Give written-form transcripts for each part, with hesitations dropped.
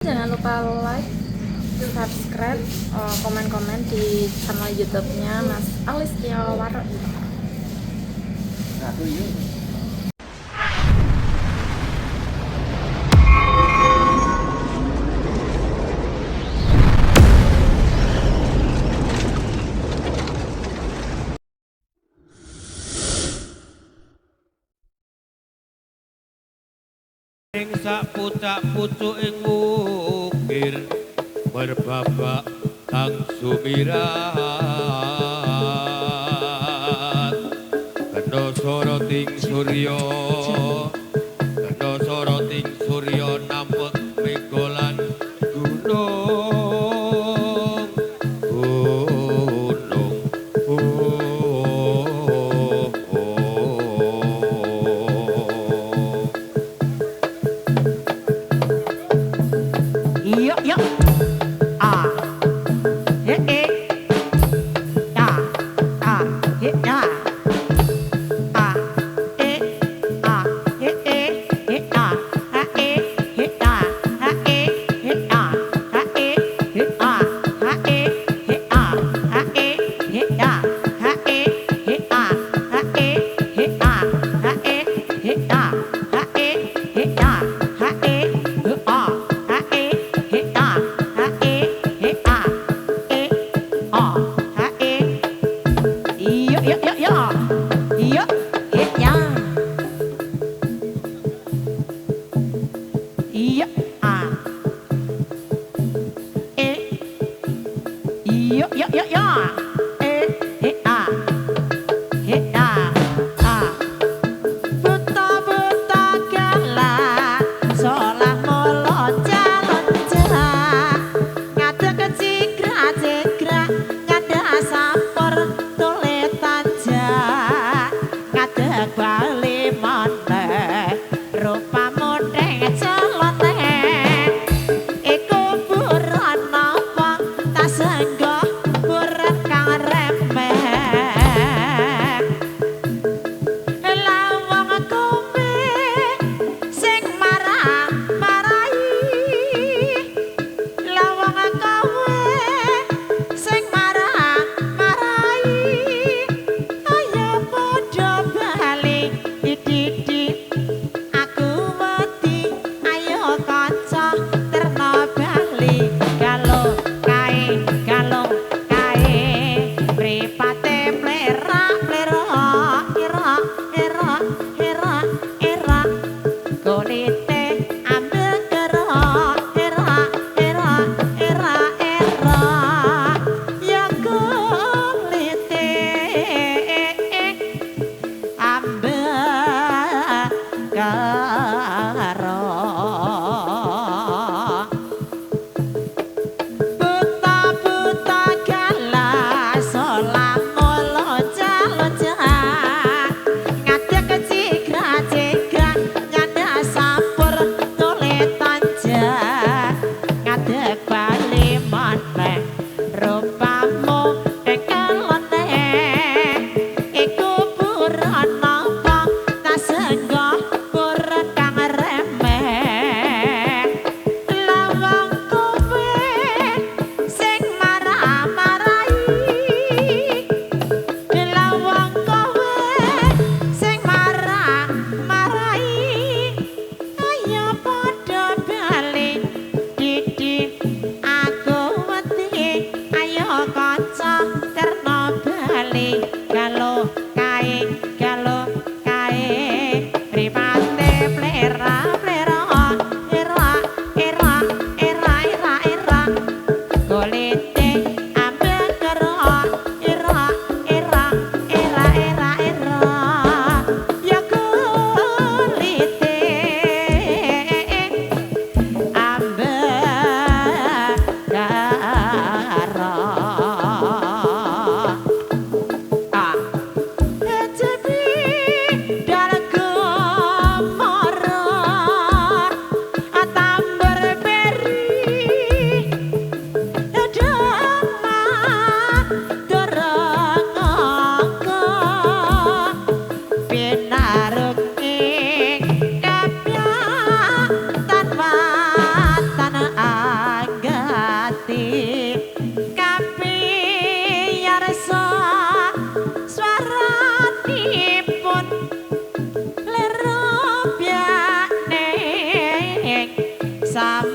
jangan lupa like, subscribe, komen-komen di channel YouTube-nya Mas Alistia Waro. Satu yuk. Ing sak pucak-pucuking ukir berbabak kang sumirat kena soroting surya nampek megolan gunung Iya, iya. Ah. Ya. Ah. Ya. Ah. Ah. Ah. Ah. Iya, ah, iya, iya, iya, iya, ah, ah, buta-buta galak, solah molo jalan-jalan, ngadeg kecikrak-cikrak, ngadeg sampur tulit tanjak, ngadeg bali maneh, rupamu deng celoteh, iku buron apa, tak senggah buron kang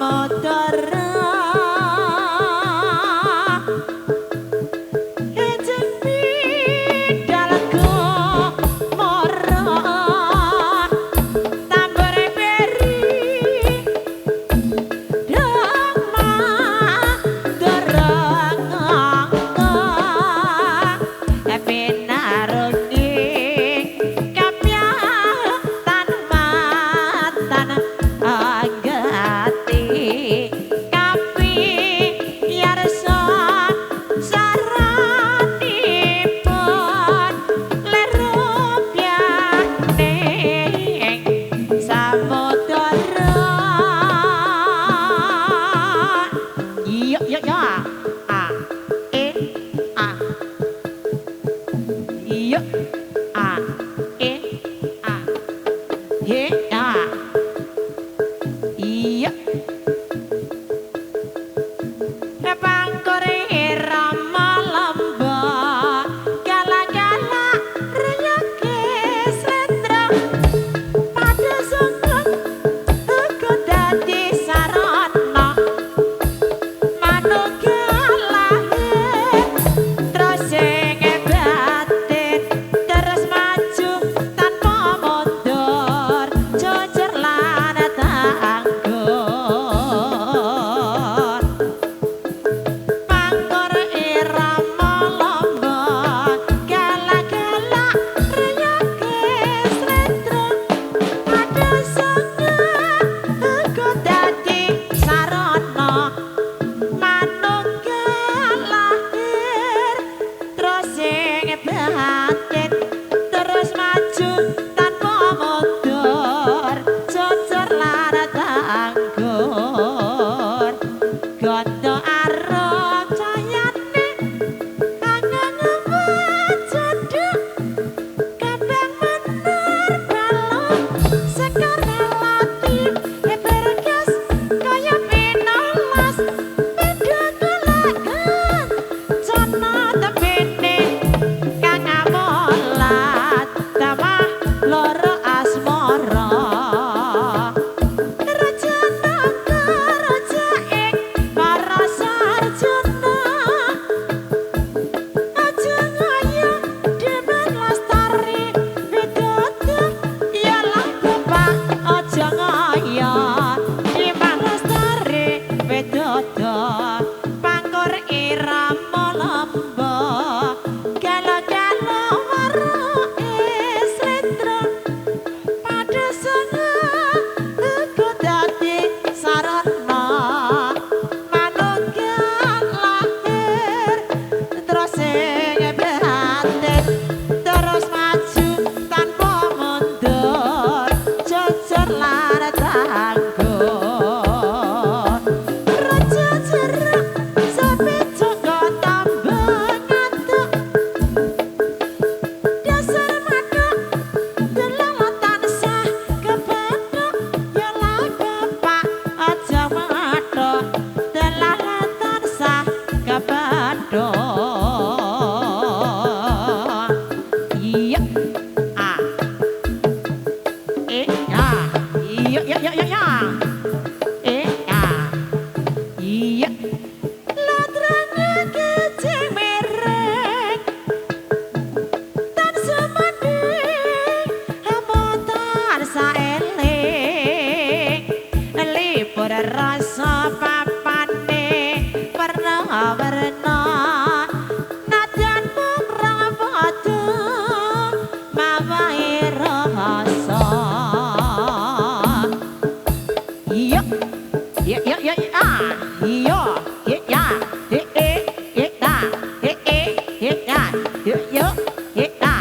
samudra ejeng bidalku mara tambur beri dama dereng pinarungi kapyatan matan agati kapi yarsa saranipun lerupyaning samudra iya iya iya ah ah iya ah ah he ah iya pangkore rama lamba gala-gala reyake slendra pada sungkem aku dadi sarana manunggal lahir terus sing batin terus maju tanpa mundur jujur lan tangguh pangkor irama lamba gala-gala reyake slendra pada sungkem aku dadi sarana manunggal lahir terus sing batin terus maju tanpa mundur jujur lan tangguh gondo arum cahayane angang wajaduk kabeh menur balon sekar melati bergas kaya pinolas beda gulakan cono tebene kang amolat tamah loro asmara raja naga raja ing para sarjana aja ngayu demen lestari widodo yalah bapak aja ngayu demen lestari widodo pangkor irama lamba gala-gala warake slendra pada sengah aku dadi sarana manunggal lahir terus sing batin terus maju tanpa mundur jujur lan tangguh raja jerak sapi joko tambah ngantuk dasar madok delala tansah kepethuk ya lah bapak aja madok delala tansah kepethuk iya ah ah iya iya iya iya ah iya latrane kecing mereng tan semadi hamotan saeling libur rasa papane warna-warna nadan murang padha mawahe rasa iya iya iya iya ah iya iya da yo da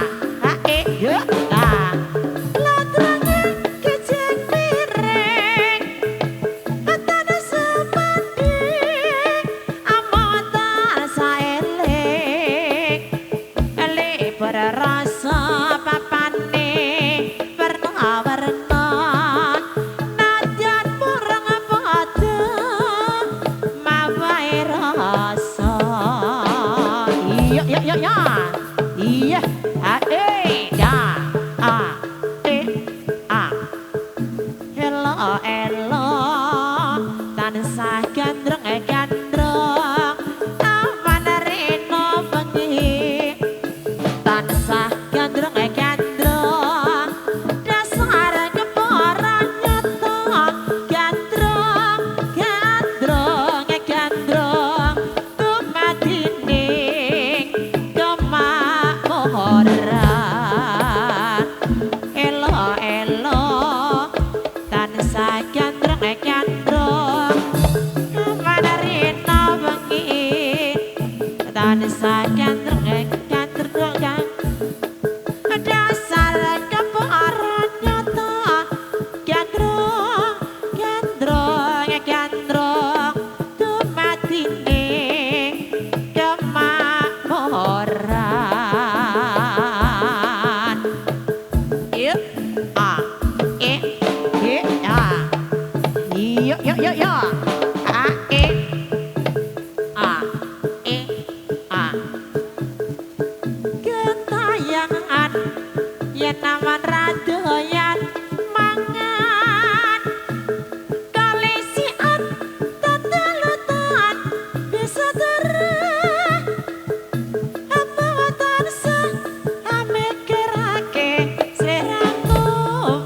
yo da latrane kecing mireng atana semadi amotan saeling libur rasa papane warna-warna nadan murang padha tansah gandrung gandrung awan rena bengi tansah gandrung gandrung dasar keporan nyata gandrung gandrung gandrung tumatining kemakmuran elo elo tansah gandrung gandrung awan rena bengi tansah gandrung gandrung dasar keporan nyata gandrung gandrung gandrung tumatining kemakmuran yuk yuk yuk yuk yuk gentayangan yen awan radoyan mangan kalesian tetelutan bisa terus apa tansah mikirake sliramu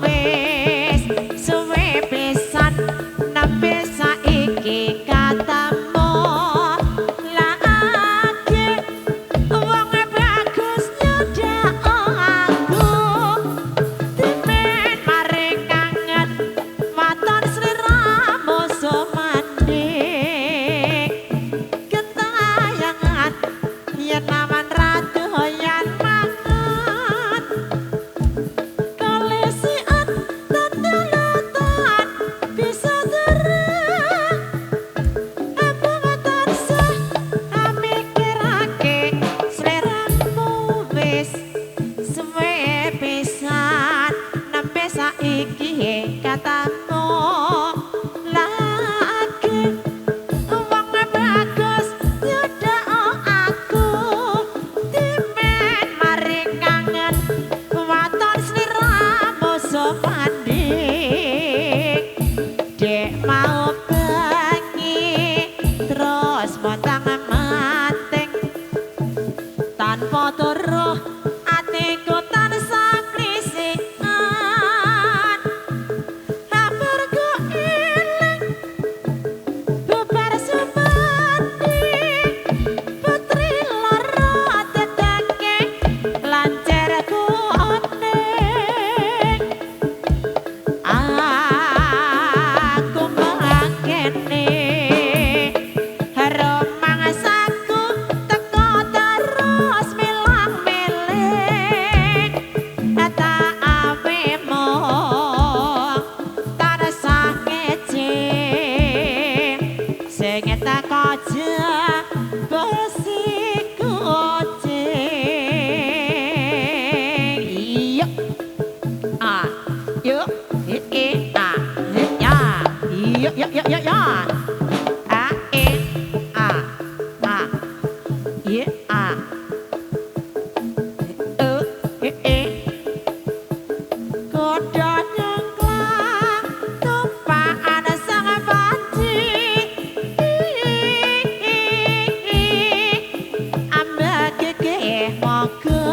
wis suwe pisan nembe saiki katamu lagi wong bagus nyodak aku dimen maring kangen waton sliramu sumanding gentayangan yen awan radoyan mangan kalesian tetelutan bisa terus apa tansah mikirake sliramu wis suwe pisan nembe saiki katamu lagi wong bagus nyodak aku dimen maring kangen waton sliramu sumanding dek mau bengi terus montang manting tanpa turuh atiku tansah krisikan amarga eling bubar sumandi putri lara tetake lancar kuning aku mangkene romangsaku teko terus milang-miling tak awemu tansah ngecing sing teko bersih kucing yuk yuk yuk yuk yuk yuk yuk Kuda nyengklang tumpaan sang banci ambek gege moga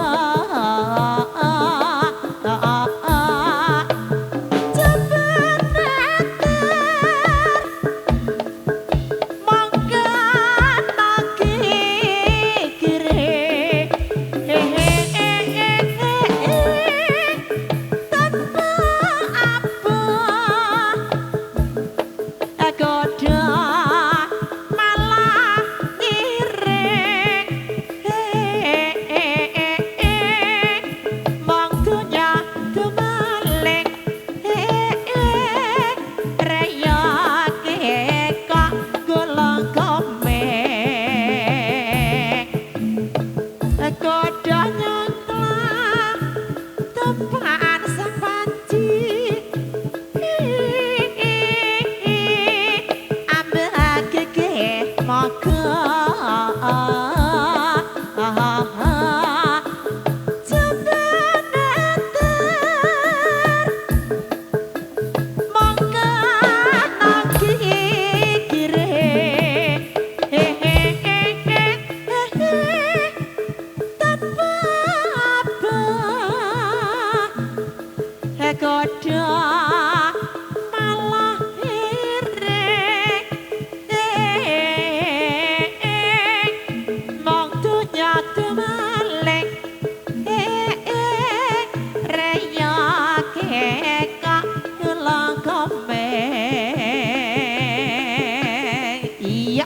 iya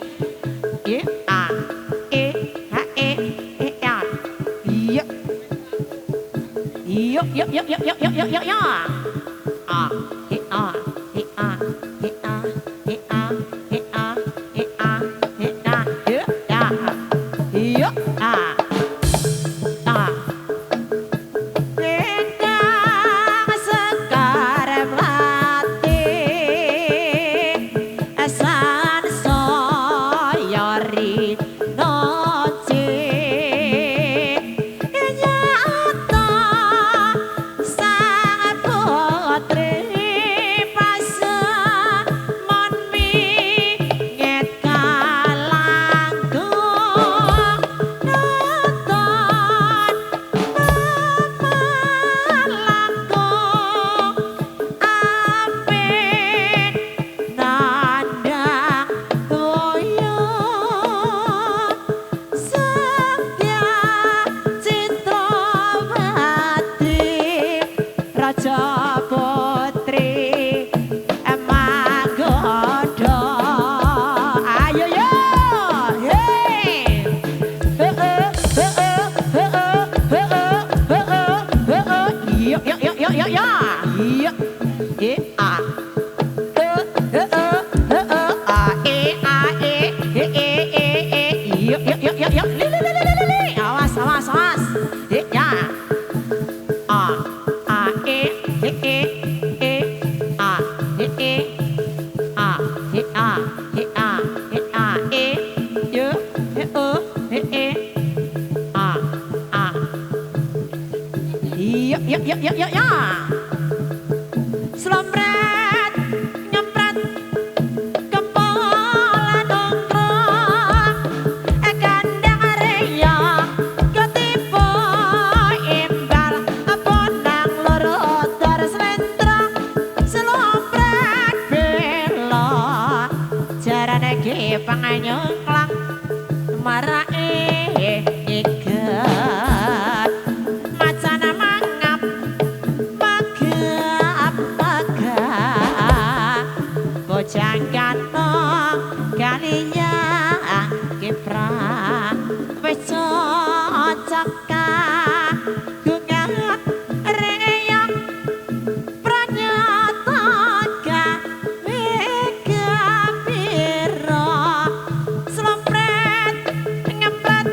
e a e ha e a iya yo yo yo yo yo yo yo yo a e a e a e a e a e a e a e a yo a Awas, awas, awas. Ya. A, A, E, E, E, E, A, E, E, A, E, A, E, A, E, A, E, Y, E, E, E, A, A. Ya, ya, ya, ya, ya, ya. Slompret, nyempret, kepala nongkrong, kandang raya, ketipu imbal, ponang loro terselentrong, slompret belo, jarane ki panganyongklang, marake iket, macana mangap, bocah ganteng kalinya kipra wis cocok kagungan reyang pranyata gawe gembira slompret ngempet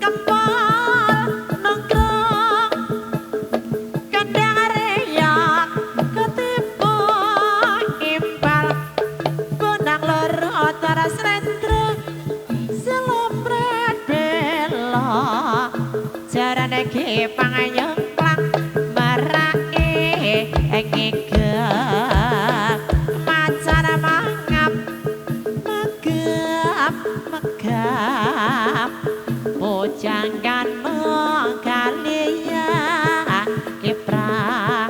kempol nongkrong kandang reyang ketipu imbal bonang loro taras rendra slompret belo jarane ki panganyongklang marake ngigep macana mangap megap megap bocah ganteng kaliya kipra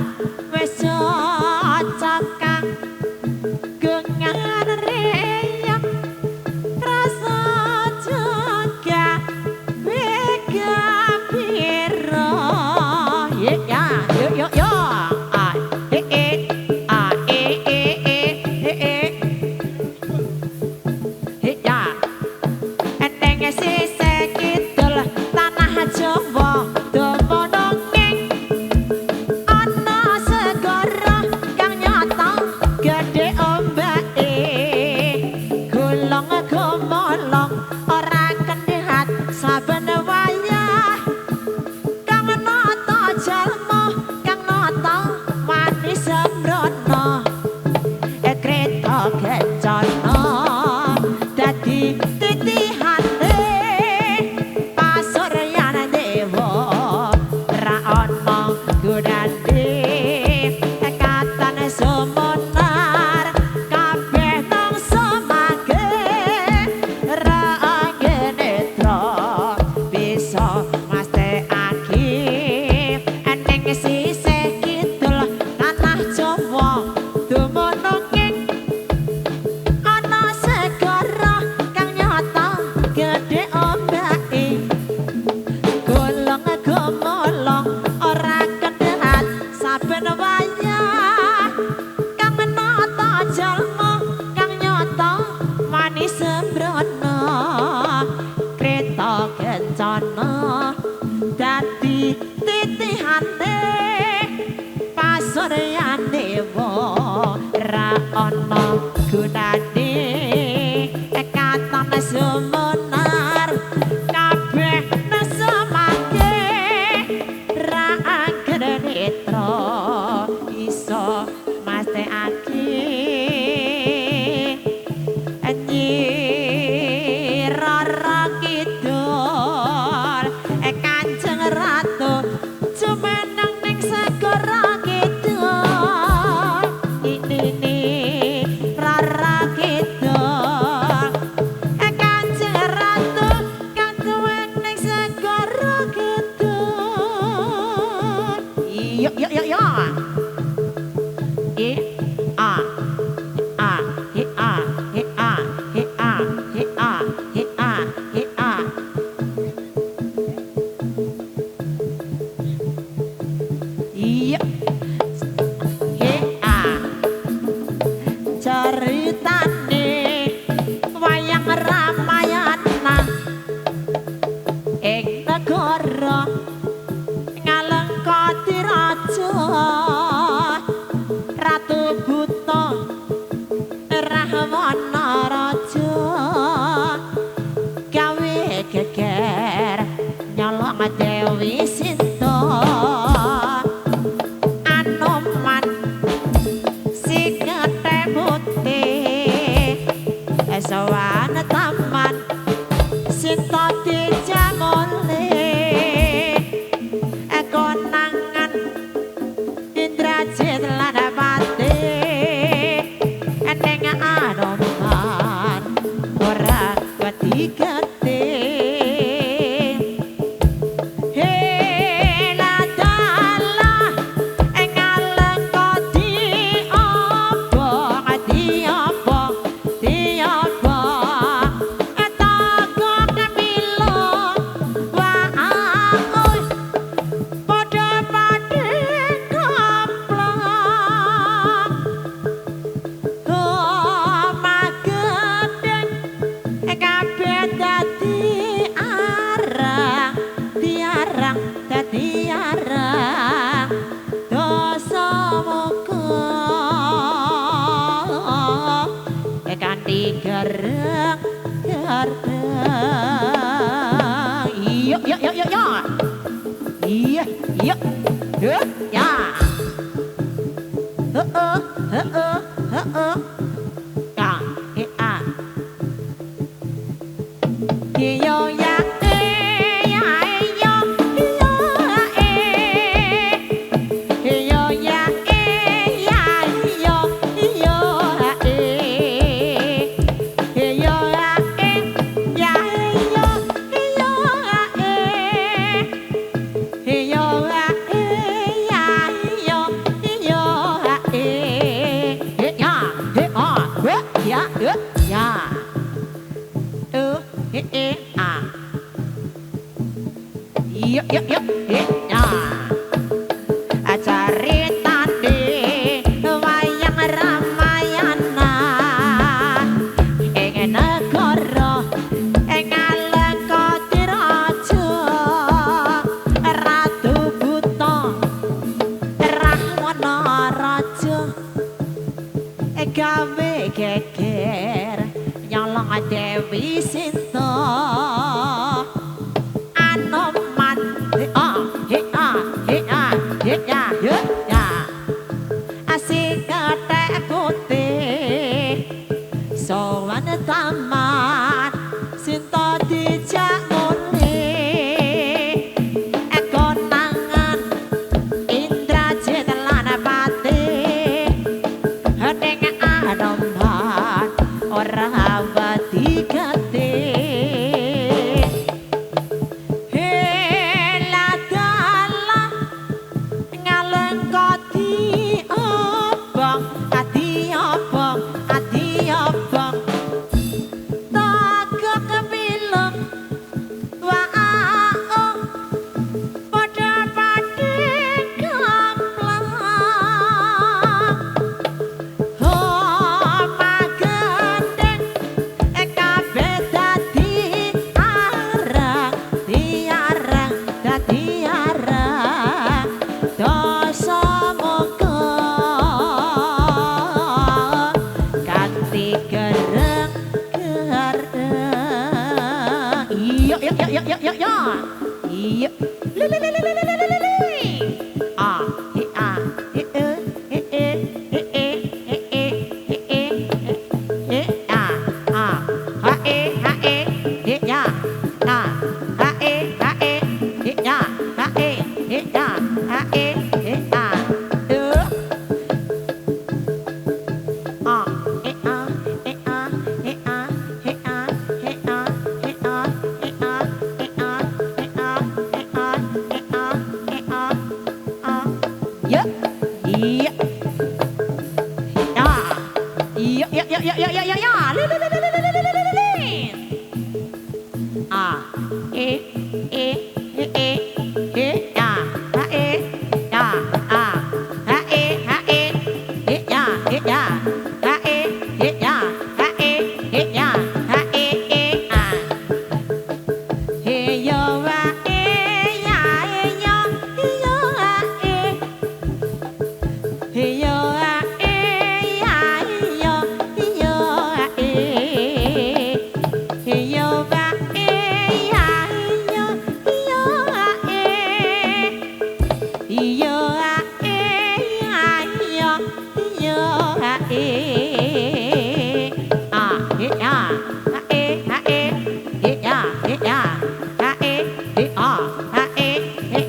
wis cocok kang gengan reyang rasa jaga wega piro ya yo yo yo a e e a e e e e e ya ene ana gunane katon sumunar kabeh nesemake ra angger netra iso mesthekake Nyirara Kidul Kanjeng Ratu jumeneng ning segara kidul ini Rara Kidul Kanjeng Ratu kantuweng ning segara kidul yo Ceritane wayang Ramayana ing negara Ngalengkati raja Ratu Buta Rahwana raja gawe geger nyolong Dewi Sinta Anoman si kete putih sawan taman Sinta dijamole konangan Indrajit lan Pati ning Anoman ora wedi getih Gareng iya ya Caritane wayang Ramayana ing negara Ngalengkati raja Ratu Buta Rahwana raja gawe geger nyolong Dewi Sinta Anoman asik ketek putih sawan taman Sinta dijak mulih konangan Indrajit lan Pati ning Anoman ora wedi getih Dadi Iya iya iya iya iya iya. Iya. Le le le le le le le le le. Ah, he ah, he he he he he he he he ah ah. Ha ha he ya. Ah, ha ha he ya. Ha he ya. Ha he ah. Dạ. Dạ. Dạ. Dạ. Dạ. Dạ. Dạ. Dạ. Dạ. Dạ. Lên. Lên. Lên. Lên. Lên. Lên. Lên. Lên. Lên. À. Ê. Ê. Ê. Ê. Ê. À. Ha. Ê. À. À. Ha. Ê. Ha. Ê. Ê. À. Ê. À. Ha. Ê. Ê. À. Ha. Ê. Ê. À. Ha. Ê. Ê. À. Hey yo. À. Ê. Ya. Ê. Yo. Ê. Yo. À. Ê. Hey yo ah eh ya yo yo ah eh hey yo ah eh ya yo yo ah eh yo ah eh ya yo yo ah eh ah eh ah eh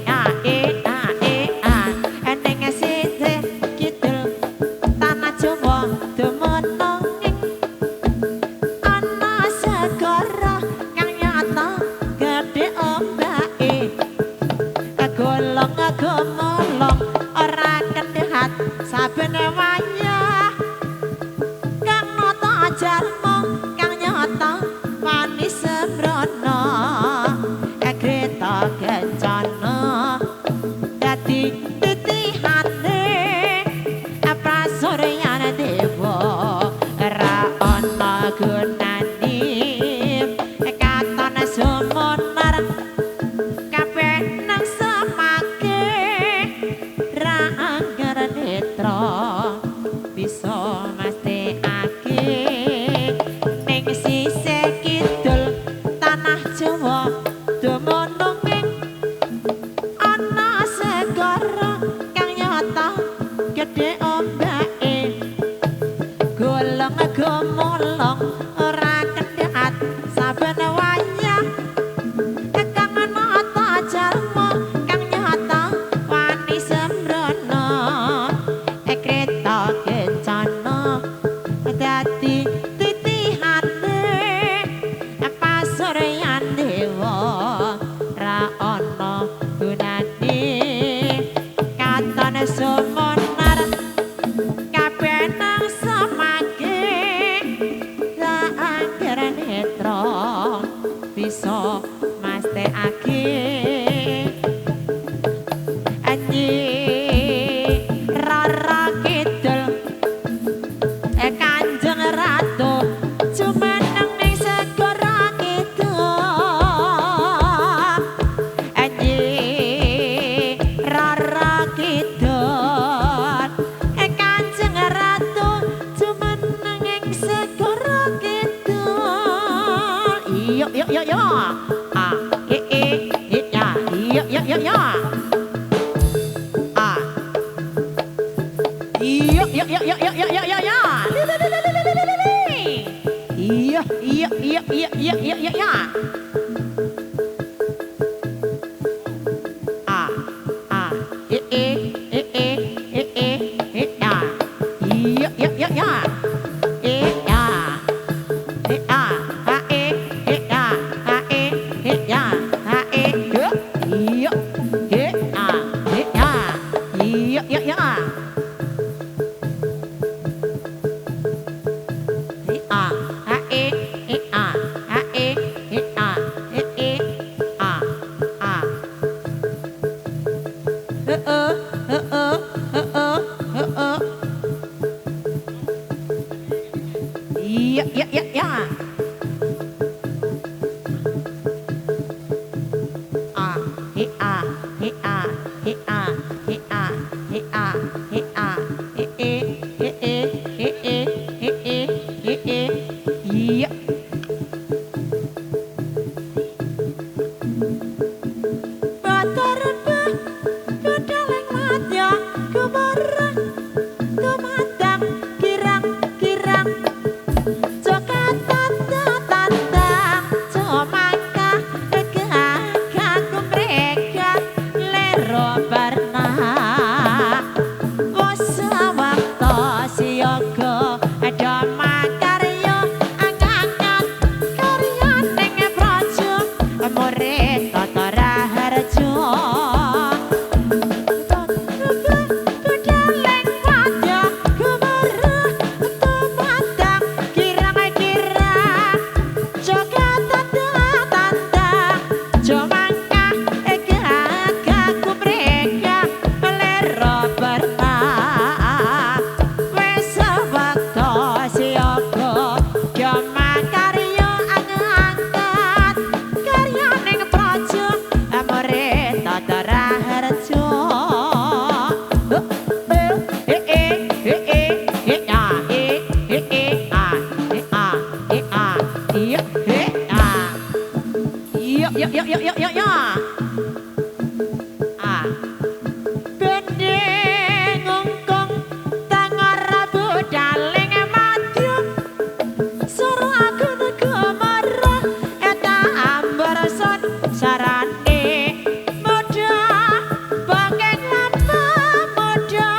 ya ah eh ah Eneng sithik kidul tanah Jawa demeneng ana segara kang nyata gedhe ombake golong gemolong ora kendhat saben wayah kang nata jalma kang nyata manis sembrono greta kencana dadi titihane prasoryana dewa ra ana gunane katon sumonar kabeh nang semake ra anggar netra bisa mesthekake ning sisih kidul tanah Jawa dumunung ing ana segara kang nyata gedhe ombake golong gemolong ora kendhat saben wayah kang nata jalma kang nyata wani sembrono kreta kencana dadi titihane pasuryan dewa ra ana gunane katon sumonar kabeh nang semake ra angger netra bisa mesthekake anji rara kidul Kanjeng Ratu jumeneng ning segara kidul anji rara kidul Kanjeng Ratu jumeneng ing segara kidul iya iya iya iya ah ya iya iya iya iya ah iya iya iya iya iya iya iya iya iya iya iya iya iya iya iya iya ah ah ya iya iya iya iya Yo. Ah. Bende ngungkung tangar budaling madya. Soro aku gemarah eta ambarson sarane muda bangeng lamba muda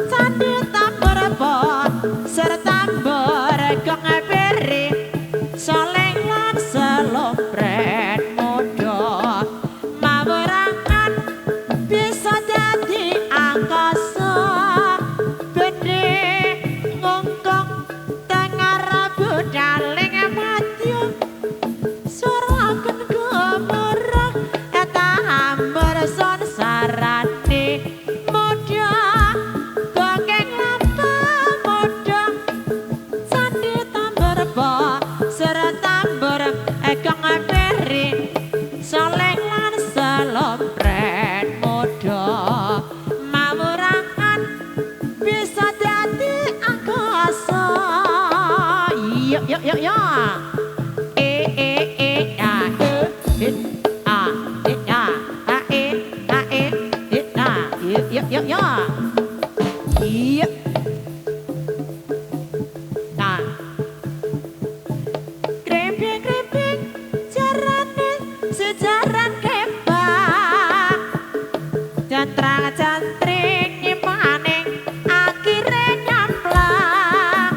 sandi tambor pot serta bergong beri soleng lan selompret muda mawerangan bisa dadi angkasa bende ngungkung tengar budaling madya suara akan gemerang eta ambarson sarane muda bangeng lamba muda sandi tambor pot serta bergong beri soleng lan selompret muda mawerangan bisa dadi angkasa yo Iya. Nah. Kremping jarane sejaran kebak. Jantrang-jantring nyimpaning akhire nyamplak.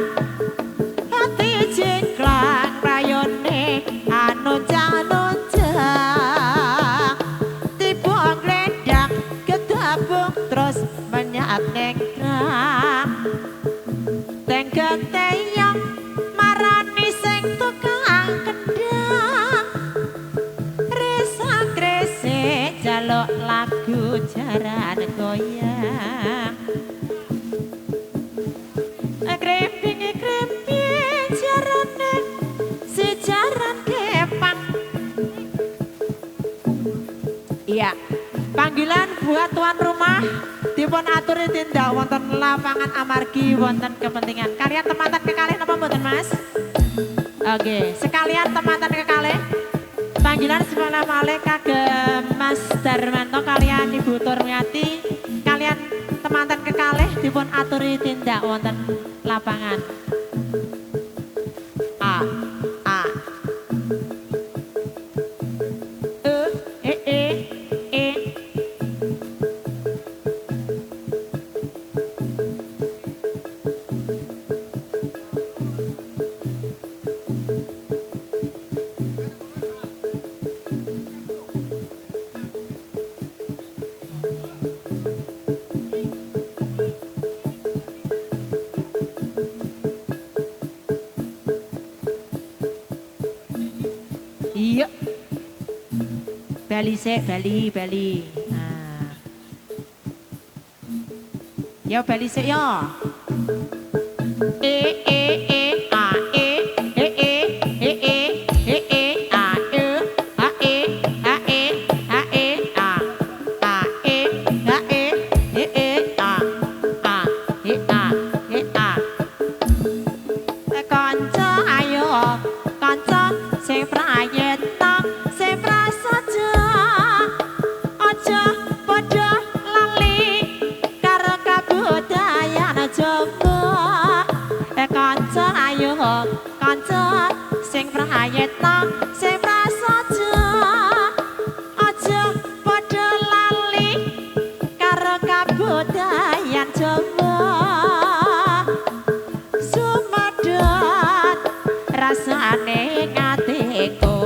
Hati jingklang rayone anunjang-anunjang. Tiba gledang gedabung terus menyat nengkrang. Tenggeng teyang marani sing tukang kendang. Resang-resik jaluk lagu jaran goyang. Kremping jarane sejaran kepang. Iya, panggilan buat tuan rumah dipun aturi tindak wonten lapangan amargi wonten kepentingan. Kalian temantan kekalih napa mboten Mas? Oke, sekalian temantan kekalih. Panggilan sekolah malih kagem Mas Darmanto kalian Ibu Turmiati. Kalian temantan kekalih dipun aturi tindak wonten lapangan. A. E. Iya. Bali sik, Bali. Nah. Yo Bali sik yo. A kanca ayo kanca sing prayetna sing prasaja aja padha lali karo kabudayan Jawa kanca ayo kanca sing prayetna sing prasaja aja padha lali karo kabudayan Jawa rasane ngatiku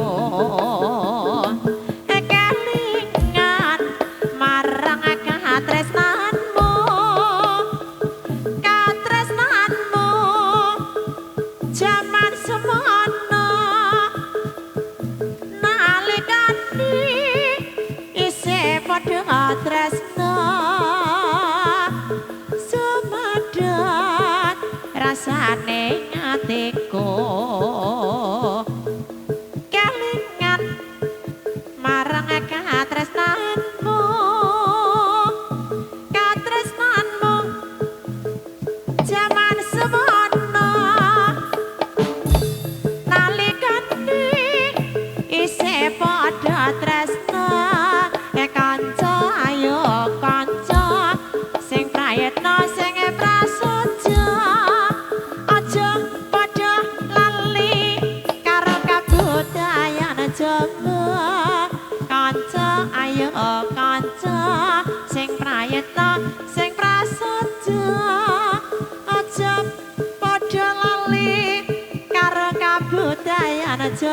kelingan marang katresnanmu jaman semono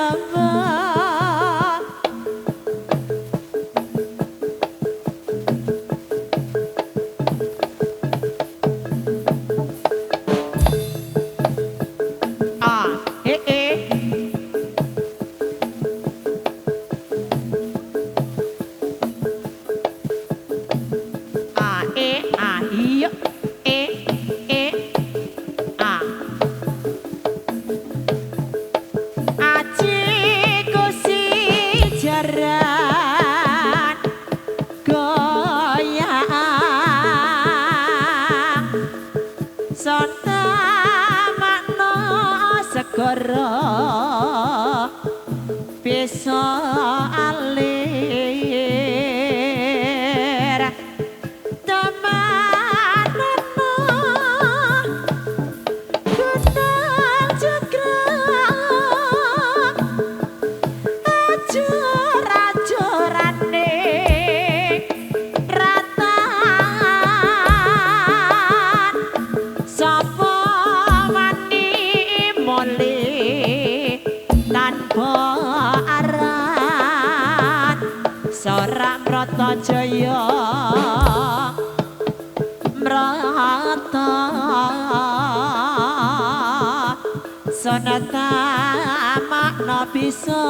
sebab segara bisa alir temanono gunung jegrang ajur-ajurane ratan sapa tanpa aran seorang Bratajaya mrata sonata makna bisa